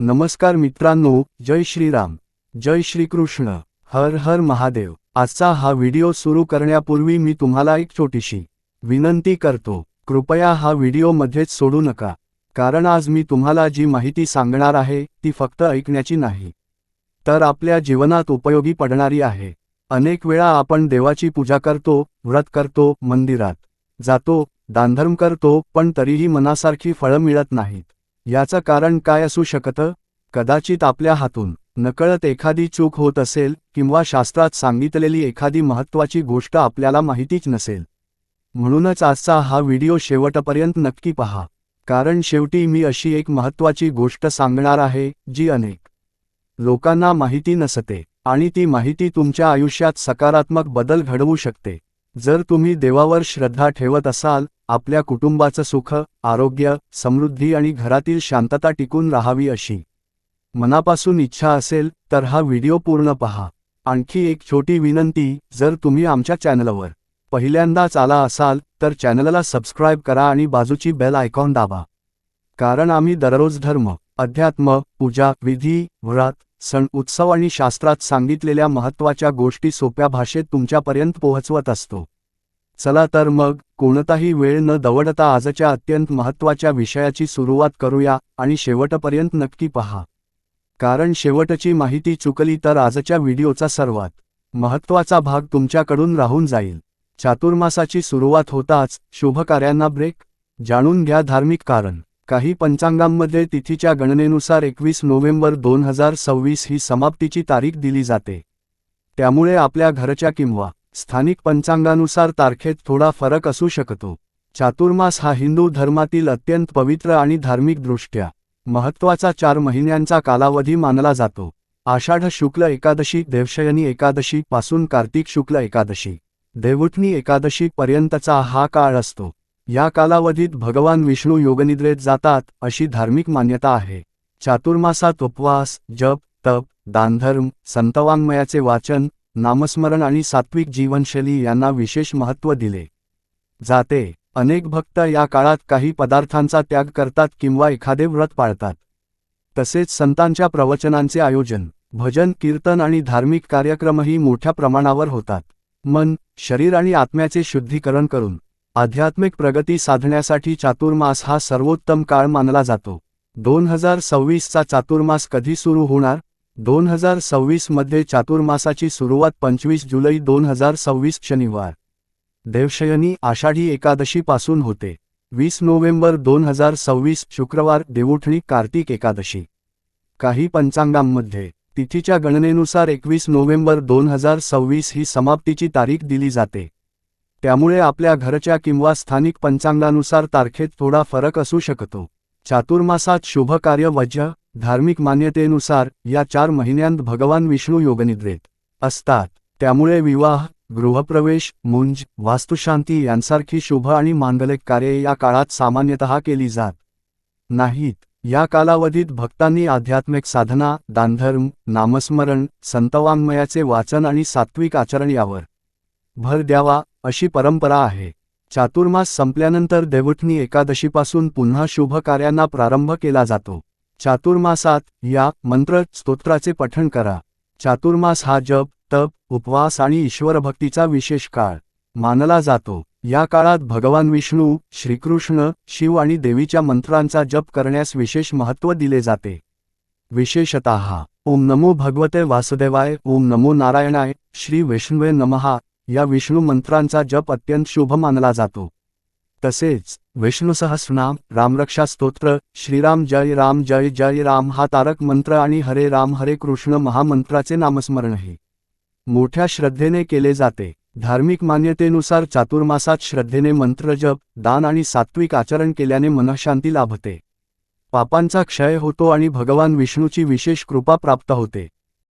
नमस्कार मित्रांनो, जय श्रीराम, जय श्रीकृष्ण, हर हर महादेव। आजचा हा व्हिडिओ सुरू करण्यापूर्वी मी तुम्हाला एक छोटीशी विनंती करतो, कृपया हा व्हिडिओ मध्येच सोडू नका, कारण आज मी तुम्हाला जी माहिती सांगणार आहे ती फक्त ऐकण्याची नाही, तर आपल्या जीवनात उपयोगी पडणारी आहे। अनेक वेळा आपण देवाची पूजा करतो, व्रत करतो, मंदिरात जातो, दानधर्म करतो, पण तरीही मनासारखी फळं मिळत नाहीत। याचं कारण काय असू शकतं? कदाचित आपल्या हातून नकळत एखादी चूक होत असेल, किंवा शास्त्रात सांगितलेली एखादी महत्त्वाची गोष्ट आपल्याला माहितीच नसेल। म्हणूनच आजचा हा व्हिडिओ शेवटपर्यंत नक्की पहा, कारण शेवटी मी अशी एक महत्त्वाची गोष्ट सांगणार आहे जी अनेक लोकांना माहिती नसते, आणि ती माहिती तुमच्या आयुष्यात सकारात्मक बदल घडवू शकते। जर तुम्ही देवावर श्रद्धा ठेवत असाल, आपल्या कुटुंबाचं सुख, आरोग्य, समृद्धी आणि घरातील शांतता टिकून राहावी अशी मनापासून इच्छा असेल, तर हा व्हिडिओ पूर्ण पहा। आणखी एक छोटी विनंती, जर तुम्ही आमच्या चॅनलवर पहिल्यांदाच आला असाल तर चॅनलला सबस्क्राईब करा आणि बाजूची बेल आयकॉन दाबा, कारण आम्ही दररोज धर्म, अध्यात्म, पूजा, विधी, व्रत, सण, उत्सव आणि शास्त्रात सांगितलेल्या महत्त्वाच्या गोष्टी सोप्या भाषेत तुमच्यापर्यंत पोहोचवत असतो। चला तर मग कोणताही वेळ न दवडता आजच्या अत्यंत महत्त्वाच्या विषयाची सुरुवात करूया, आणि शेवटपर्यंत नक्की पहा, कारण शेवटची माहिती चुकली तर आजच्या व्हिडिओचा सर्वात महत्त्वाचा भाग तुमच्याकडून राहून जाईल। चातुर्मासाची सुरुवात होताच शुभ कार्यांना ब्रेक? जाणून घ्या धार्मिक कारण। काही पंचांगांमध्ये तिथीच्या गणनेनुसार 21 नोव्हेंबर 2026 ही समाप्तीची तारीख दिली जाते। त्यामुळे आपल्या घरच्या किंवा स्थानिक पंचांगानुसार तारखेत थोडा फरक असू शकतो। चातुर्मास हा हिंदू धर्मातील अत्यंत पवित्र आणि धार्मिकदृष्ट्या महत्त्वाचा 4 महिन्यांचा कालावधी मानला जातो। आषाढ शुक्ल एकादशी देवशयनी एकादशी पासून कार्तिक शुक्ल एकादशी देवउठणी एकादशी पर्यंतचा हा काळ असतो। या कालावधीत भगवान विष्णू योगनिद्रेत जातात अशी धार्मिक मान्यता आहे। चातुर्मासात उपवास, जप, तप, दानधर्म, संतवाङ्मयाचे वाचन, नामस्मरण आणि सात्विक जीवनशैली यांना विशेष महत्त्व दिले जाते। अनेक भक्त या काळात काही पदार्थांचा त्याग करतात किंवा एखादे व्रत पाळतात। तसेच संतांच्या प्रवचनांचे आयोजन, भजन, कीर्तन आणि धार्मिक कार्यक्रमही मोठ्या प्रमाणावर होतात। मन, शरीर आणि आत्म्याचे शुद्धीकरण करून आध्यात्मिक प्रगती साधण्यासाठी चातुर्मास हा सर्वोत्तम काळ मानला जातो। 2026चा चातुर्मास कधी सुरू होणार? 2026 मध्ये चातुर्मासाची सुरुवात 25 जुलै 2026 शनिवार देवशयनी आषाढी एकादशी पासून होते। 20 नोव्हेंबर 2026 शुक्रवार देवउठणी कार्तिक एकादशी। काही पंचांगांमध्ये तिथीच्या गणनेनुसार 21 नोव्हेंबर 2026 ही समाप्तीची तारीख दिली जाते। त्यामुळे आपल्या घरच्या किंवा स्थानिक पंचांगानुसार तारखेत थोडा फरक असू शकतो। चातुर्मासात शुभ कार्य वज्र धार्मिक मान्यतेनुसार या 4 महिन्यांत भगवान विष्णू योगनिद्रेत असतात। त्यामुळे विवाह, गृहप्रवेश, मुंज, वास्तुशांती यांसारखी शुभ आणि मांगलिक कार्ये या काळात सामान्यतः केली जात नाहीत। या कालावधीत भक्तांनी आध्यात्मिक साधना, दानधर्म, नामस्मरण, संतवाङ्मयाचे वाचन आणि सात्विक आचरण यावर भर द्यावा अशी परंपरा आहे। चातुर्मास संपल्यानंतर देवउठणी एकादशीपासून पुन्हा शुभ कार्यांना प्रारंभ केला जातो। चातुर्मासात या मंत्र स्तोत्राचे पठण करा। चातुर्मास हा जप, तप, उपवास आणि ईश्वरभक्तीचा विशेष काळ मानला जातो। या काळात भगवान विष्णू, श्रीकृष्ण, शिव आणि देवीच्या मंत्रांचा जप करण्यास विशेष महत्त्व दिले जाते। विशेषतः ओम नमो भगवते वासुदेवाय, ओम नमो नारायणाय, श्री विष्णवे नमः या विष्णू मंत्रांचा जप अत्यंत शुभ मानला जातो। तसेच विष्णू सहस्रनाम, रामरक्षा स्तोत्र, श्रीराम जय राम जय जय राम हा तारक मंत्र आणि हरे राम हरे कृष्ण महामंत्राचे नामस्मरणही मोठ्या श्रद्धेने केले जाते। धार्मिक मान्यतेनुसार चातुर्मासात श्रद्धेने मंत्रजप, दान आणि सात्विक आचरण केल्याने मनःशांती लाभते, पापांचा क्षय होतो आणि भगवान विष्णूची विशेष कृपा प्राप्त होते।